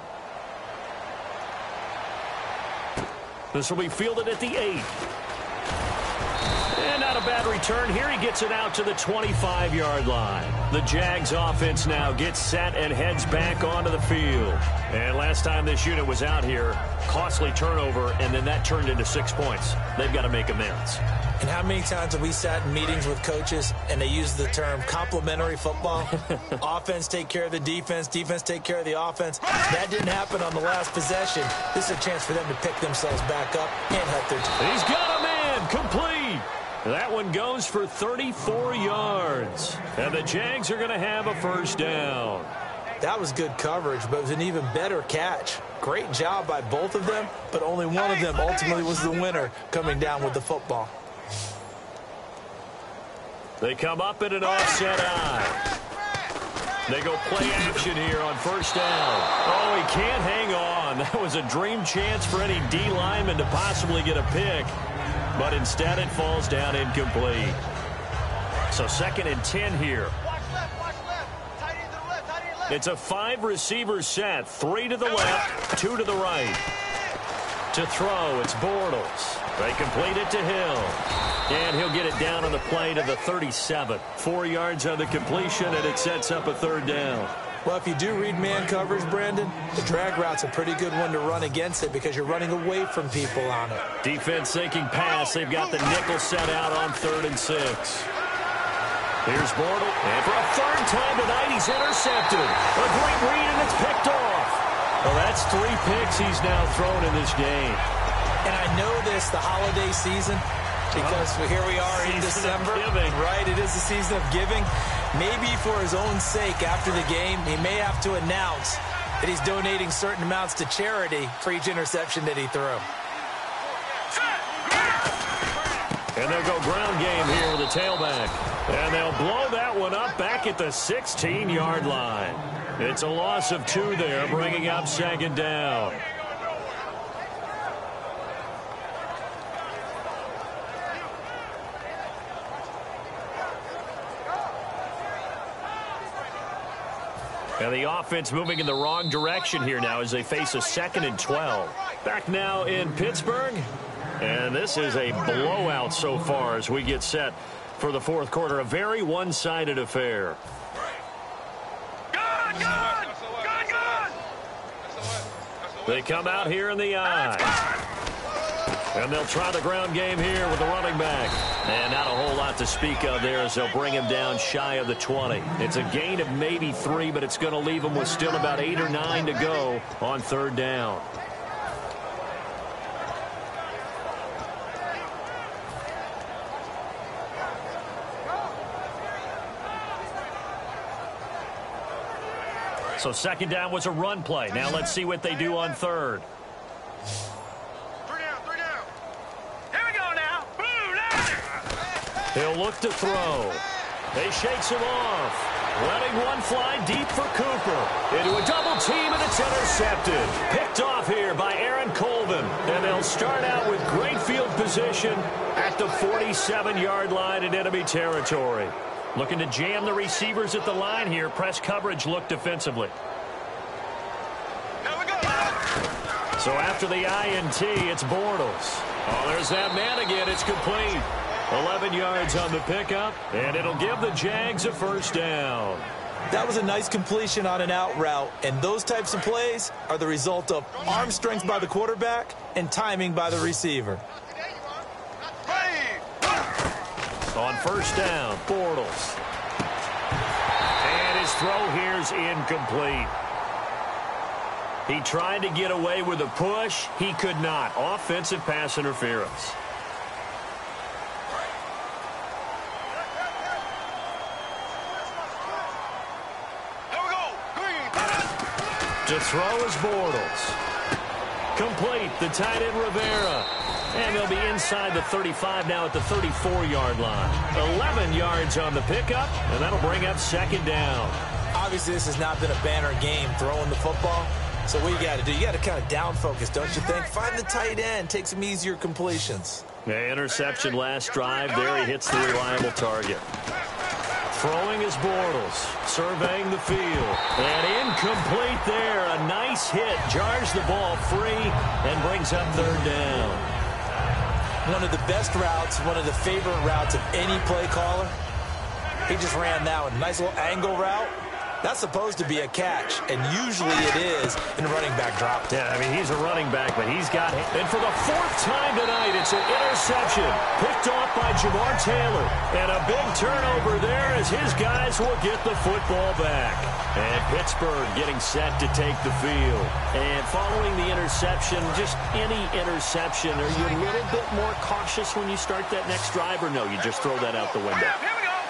This will be fielded at the 8. And not a bad return here. He gets it out to the 25-yard line. The Jags offense now gets set and heads back onto the field. And last time this unit was out here, costly turnover, and then that turned into 6 points. They've got to make amends. And how many times have we sat in meetings with coaches and they use the term complementary football? Offense take care of the defense, defense take care of the offense. That didn't happen on the last possession. This is a chance for them to pick themselves back up and help their team. He's got a man, complete. That one goes for 34 yards. And the Jags are going to have a first down. That was good coverage, but it was an even better catch. Great job by both of them, but only one of them ultimately was the winner coming down with the football. They come up in an offset eye. They go play action here on first down. Oh, he can't hang on. That was a dream chance for any D lineman to possibly get a pick. But instead it falls down incomplete. So 2nd and 10 here. It's a 5-receiver set. 3 to the left, 2 to the right. To throw, it's Bortles. They complete it to Hill. And he'll get it down on the play to the 37. 4 yards on the completion, and it sets up a 3rd down. Well, if you do read man coverage, Brandon, the drag route's a pretty good one to run against it because you're running away from people on it. Defense thinking pass. They've got the nickel set out on 3rd and 6. Here's Bortles. And for a 3rd time tonight, he's intercepted. A great read, and it's picked off. Well, that's 3 picks he's now thrown in this game. And I know this, the holiday season, because here we are in December. Right, it is the season of giving. Maybe for his own sake, after the game, he may have to announce that he's donating certain amounts to charity for each interception that he threw. And they'll go ground game here with the tailback. And they'll blow that one up back at the 16-yard line. It's a loss of 2 there, bringing up second down. And the offense moving in the wrong direction here now as they face a 2nd and 12. Back now in Pittsburgh. And this is a blowout so far as we get set for the fourth quarter. A very one-sided affair. They come out here in the eye. And they'll try the ground game here with the running back. And not a whole lot to speak of there as they'll bring him down shy of the 20. It's a gain of maybe 3, but it's going to leave him with still about 8 or 9 to go on third down. So second down was a run play. Now let's see what they do on third. 3 down. Here we go now. Boom, He'll look to throw. They shakes him off. Letting one fly deep for Cooper. Into a double team, and it's intercepted. Picked off here by Aaron Colvin. And they'll start out with great field position at the 47-yard line in enemy territory. Looking to jam the receivers at the line here. Press coverage look defensively. So after the INT, it's Bortles. Oh, there's that man again. It's complete. 11 yards on the pickup, and it'll give the Jags a first down. That was a nice completion on an out route, and those types of plays are the result of arm strength by the quarterback and timing by the receiver. On first down, Bortles. And his throw here's incomplete. He tried to get away with a push. He could not. Offensive pass interference. To throw is Bortles. Complete. The tight end Rivera. And they'll be inside the 35 now at the 34-yard line. 11 yards on the pickup, and that'll bring up second down. Obviously, this has not been a banner game throwing the football. So what you got to do, you got to kind of down focus, don't you think? Find the tight end, take some easier completions. The interception last drive. There he hits the reliable target. Throwing is Bortles, surveying the field. And incomplete there. A nice hit. Jars the ball free and brings up third down. One of the best routes, one of the favorite routes of any play caller. He just ran that one. Nice little angle route. That's supposed to be a catch, and usually it is in a running back drop. Yeah, I mean, he's a running back, but he's got it. And for the 4th time tonight, it's an interception picked off by Jamar Taylor. And a big turnover there as his guys will get the football back. And Pittsburgh getting set to take the field. And following the interception, just any interception, are you a little bit more cautious when you start that next drive, or no, you just throw that out the window?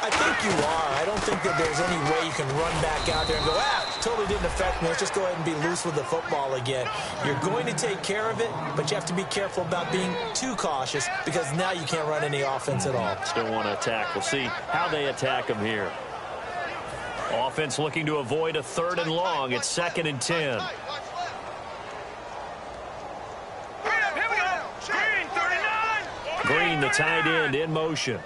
I think you are. I don't think that there's any way you can run back out there and go, totally didn't affect me. Let's just go ahead and be loose with the football again. You're going to take care of it, but you have to be careful about being too cautious because now you can't run any offense at all. Still want to attack. We'll see how they attack him here. Offense looking to avoid a 3rd and long. It's 2nd and 10. Green, the tight end, in motion.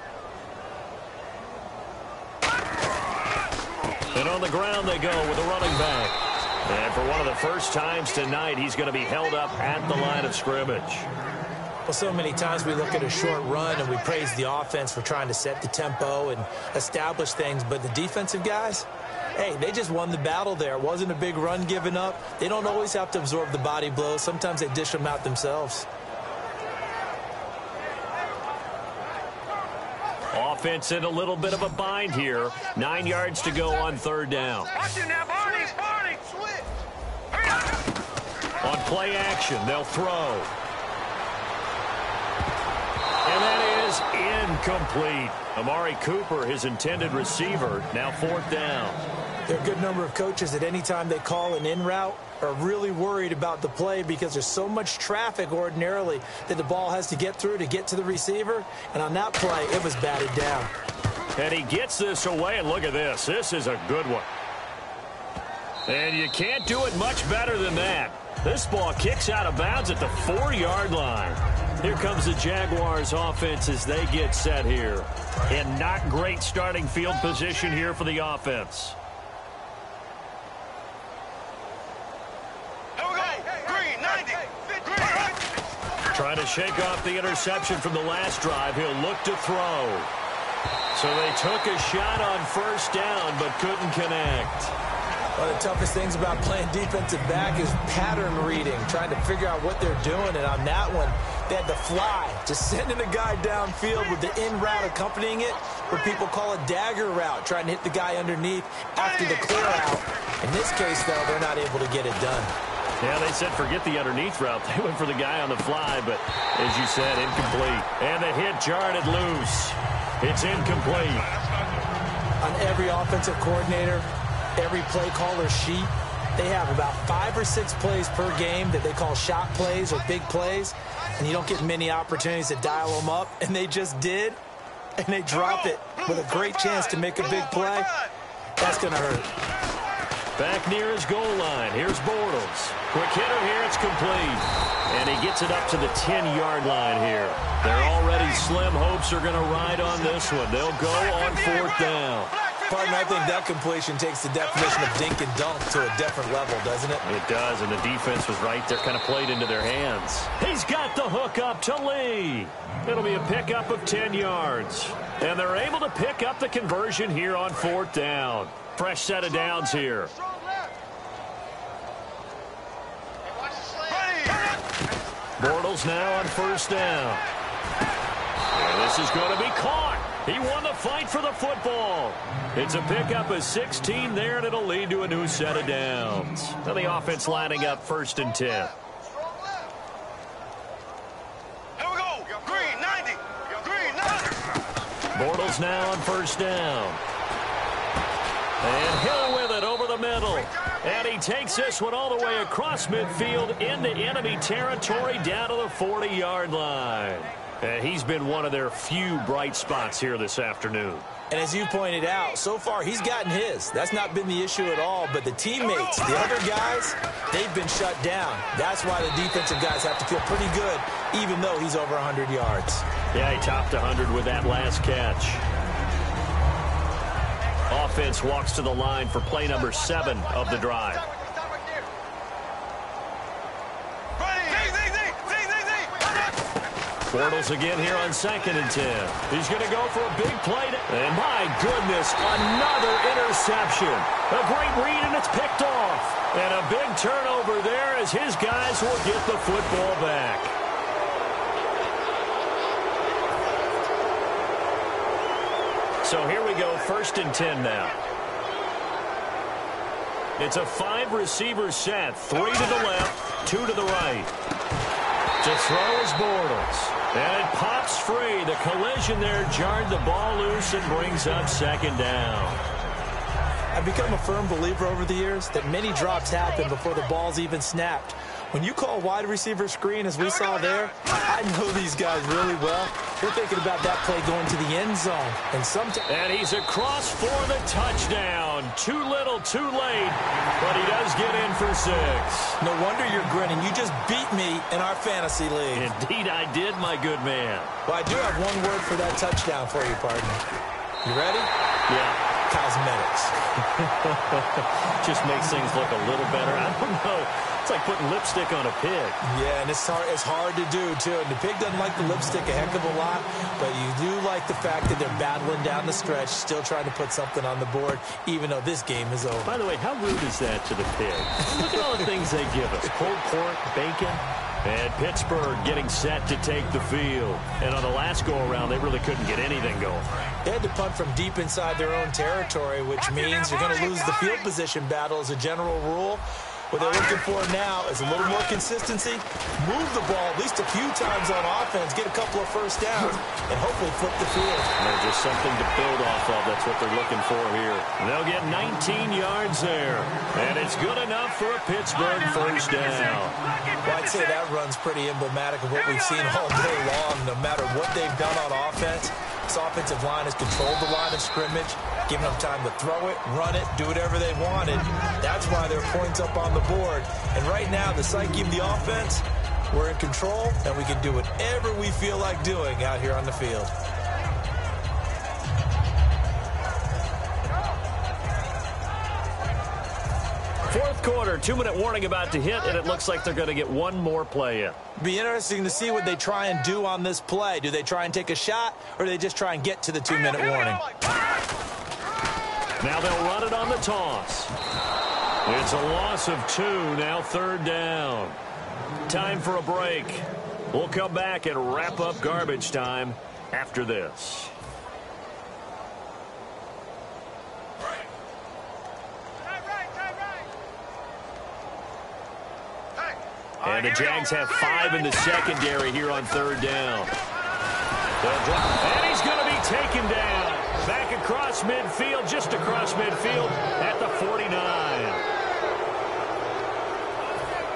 And on the ground they go with a running back. And for one of the first times tonight, he's going to be held up at the line of scrimmage. Well, so many times we look at a short run and we praise the offense for trying to set the tempo and establish things. But the defensive guys, hey, they just won the battle there. It wasn't a big run given up. They don't always have to absorb the body blows. Sometimes they dish them out themselves. Offense in a little bit of a bind here. 9 yards to go on third down. On play action, they'll throw. And that is incomplete. Amari Cooper, his intended receiver, now 4th down. There are a good number of coaches that any time they call an in route are really worried about the play because there's so much traffic ordinarily that the ball has to get through to get to the receiver. And on that play, it was batted down. And he gets this away, and look at this. This is a good one. And you can't do it much better than that. This ball kicks out of bounds at the 4-yard line. Here comes the Jaguars offense as they get set here. And not great starting field position here for the offense. Trying to shake off the interception from the last drive. He'll look to throw. So they took a shot on 1st down but couldn't connect. One of the toughest things about playing defensive back is pattern reading, trying to figure out what they're doing. And on that one, they had to fly, just sending a guy downfield with the in route accompanying it, what people call a dagger route, trying to hit the guy underneath after the clear out. In this case, though, they're not able to get it done. Yeah, they said forget the underneath route. They went for the guy on the fly, but as you said, incomplete. And the hit jarred it loose. It's incomplete. On every offensive coordinator, every play caller sheet, they have about 5 or 6 plays per game that they call shot plays or big plays, and you don't get many opportunities to dial them up, and they just did, and they drop it with a great chance to make a big play. That's going to hurt. Back near his goal line. Here's Bortles. Quick hitter here. It's complete. And he gets it up to the 10-yard line here. Their already slim hopes are going to ride on this one. They'll go on 4th down. Pardon, I think that completion takes the definition of dink and dunk to a different level, doesn't it? It does, and the defense was right there, kind of played into their hands. He's got the hook up to Lee. It'll be a pickup of 10 yards. And they're able to pick up the conversion here on 4th down. Fresh set of downs here. Bortles now on 1st down. And this is going to be caught. He won the fight for the football. It's a pickup of 16 there, and it'll lead to a new set of downs. Now the offense lining up 1st and 10. Here we go. Green, 90. Green, 90. Bortles now on 1st down. And Hill with it over the middle. And he takes this one all the way across midfield into enemy territory down to the 40-yard line. And he's been one of their few bright spots here this afternoon. And as you pointed out, so far he's gotten his. That's not been the issue at all. But the teammates, the other guys, they've been shut down. That's why the defensive guys have to feel pretty good, even though he's over 100 yards. Yeah, he topped 100 with that last catch. Offense walks to the line for play number 7 of the drive. Bortles again here on 2nd and 10. He's going to go for a big play. And my goodness, another interception. A great read, and it's picked off. And a big turnover there as his guys will get the football back. So here we go, 1st and 10 now. It's a 5-receiver set. 3 to the left, 2 to the right. To throw is Bortles. And it pops free. The collision there jarred the ball loose and brings up 2nd down. I've become a firm believer over the years that many drops happen before the ball's even snapped. When you call wide receiver screen, as we saw there, I know these guys really well. We're thinking about that play going to the end zone. And he's across for the touchdown. Too little, too late, but he does get in for 6. No wonder you're grinning. You just beat me in our fantasy league. Indeed I did, my good man. Well, I do have one word for that touchdown for you, partner. You ready? Yeah. Cosmetics. Just makes things look a little better. I don't know. It's like putting lipstick on a pig. Yeah, and it's hard to do, too. And the pig doesn't like the lipstick a heck of a lot, but you do like the fact that they're battling down the stretch, still trying to put something on the board, even though this game is over. By the way, how rude is that to the pig? Look at all the things they give us. Pulled pork, bacon. And Pittsburgh getting set to take the field. And on the last go-around, they really couldn't get anything going. They had to punt from deep inside their own territory, which means you're going to lose the field position battle as a general rule, What they're looking for now is a little more consistency, move the ball at least a few times on offense, get a couple of first downs, and hopefully flip the field. And there's just something to build off of. That's what they're looking for here. They'll get 19 yards there, and it's good enough for a Pittsburgh first down. Well, I'd say that run's pretty emblematic of what we've seen all day long. No matter what they've done on offense, this offensive line has controlled the line of scrimmage, giving them time to throw it, run it, do whatever they wanted. That's why there are points up on the board. And right now, the psyche of the offense, we're in control, and we can do whatever we feel like doing out here on the field. Fourth quarter, 2-minute warning about to hit, and it looks like they're going to get one more play in. Be interesting to see what they try and do on this play. Do they try and take a shot, or do they just try and get to the 2-minute warning? Now they'll run it on the toss. It's a loss of 2, now third down. Time for a break. We'll come back and wrap up garbage time after this. And the Jags have 5 in the secondary here on third down. And he's going to be taken down. Back across midfield, just across midfield at the 49.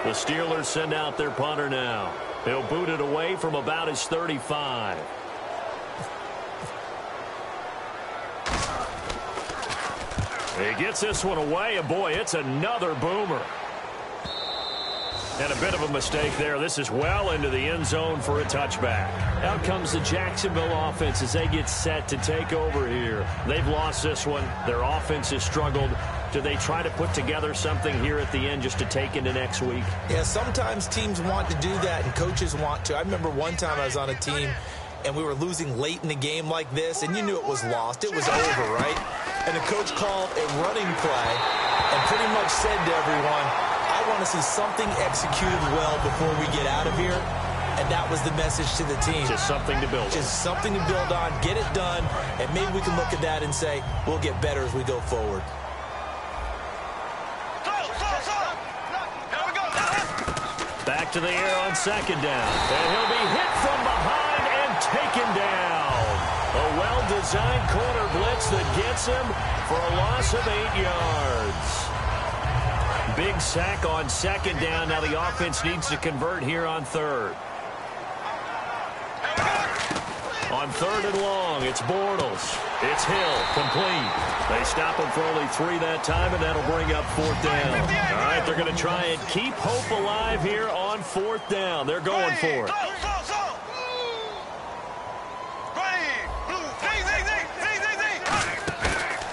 The Steelers send out their punter now. He'll boot it away from about his 35. He gets this one away, and boy, it's another boomer. And a bit of a mistake there. This is well into the end zone for a touchback. Out comes the Jacksonville offense as they get set to take over here. They've lost this one. Their offense has struggled. Do they try to put together something here at the end just to take into next week? Yeah, sometimes teams want to do that and coaches want to. I remember one time I was on a team and we were losing late in the game like this, and you knew it was lost. It was over, right? And the coach called a running play and pretty much said to everyone, I want to see something executed well before we get out of here. And that was the message to the team. Just something to build on. Just something to build on, get it done, and maybe we can look at that and say, we'll get better as we go forward. Back to the air on second down. And he'll be hit from behind and taken down. A well-designed corner blitz that gets him for a loss of 8 yards. Big sack on second down. Now the offense needs to convert here on third. On third and long, it's Bortles. It's Hill, complete. They stop him for only 3 that time, and that'll bring up fourth down. All right, they're going to try and keep hope alive here on fourth down. They're going for it.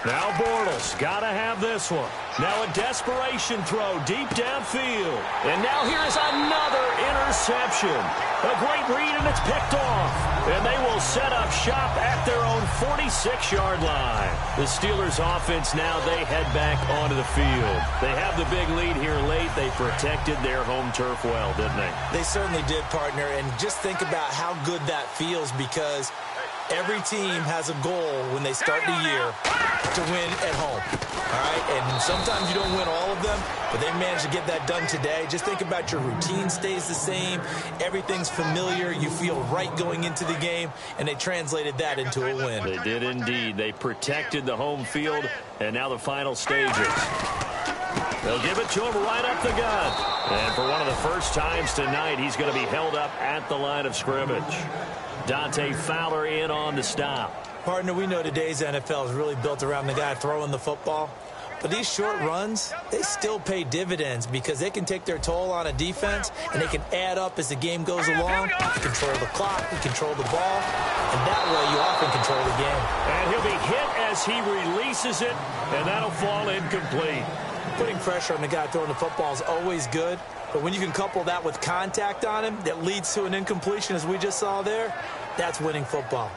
Now Bortles, got to have this one. Now a desperation throw deep downfield. And now here is another interception. A great read, and it's picked off. And they will set up shop at their own 46-yard line. The Steelers offense now, they head back onto the field. They have the big lead here late. They protected their home turf well, didn't they? They certainly did, partner. And just think about how good that feels, because every team has a goal when they start the year to win at home. All right, and sometimes you don't win all of them, but they managed to get that done today. Just think about your routine stays the same. Everything's familiar. You feel right going into the game, and they translated that into a win. They did indeed. They protected the home field, and now the final stages. They'll give it to him right up the gut. And for one of the first times tonight, he's going to be held up at the line of scrimmage. Dante Fowler in on the stop. Partner, we know today's NFL is really built around the guy throwing the football. But these short runs, they still pay dividends because they can take their toll on a defense, and they can add up as the game goes along. You control the clock, you control the ball, and that way you often control the game. And he'll be hit as he releases it, and that'll fall incomplete. Putting pressure on the guy throwing the football is always good, but when you can couple that with contact on him that leads to an incompletion, as we just saw there, that's winning football.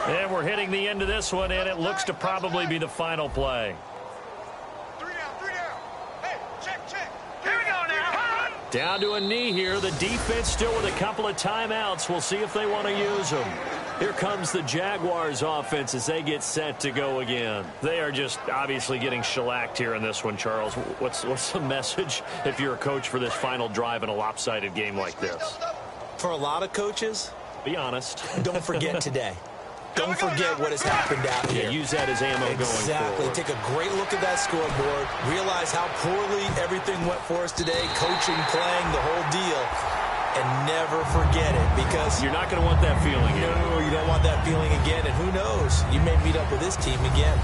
And we're hitting the end of this one, and it looks to probably be the final play. 3 down. Hey, check. Here we go now. Down to a knee here. The defense still with a couple of timeouts. We'll see if they want to use them. Here comes the Jaguars offense as they get set to go again. They are just obviously getting shellacked here in this one, Charles. What's the message if you're a coach for this final drive in a lopsided game like this? For a lot of coaches, be honest. Don't forget today. Don't forget what has happened out here. Yeah, use that as ammo going forward. Exactly. Take a great look at that scoreboard. Realize how poorly everything went for us today. Coaching, playing, the whole deal. And never forget it, because you're not going to want that feeling again. No, you don't want that feeling again. And who knows? You may meet up with this team again.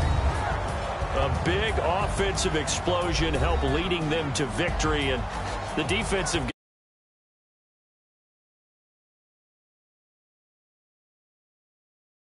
A big offensive explosion helped leading them to victory, and the defensive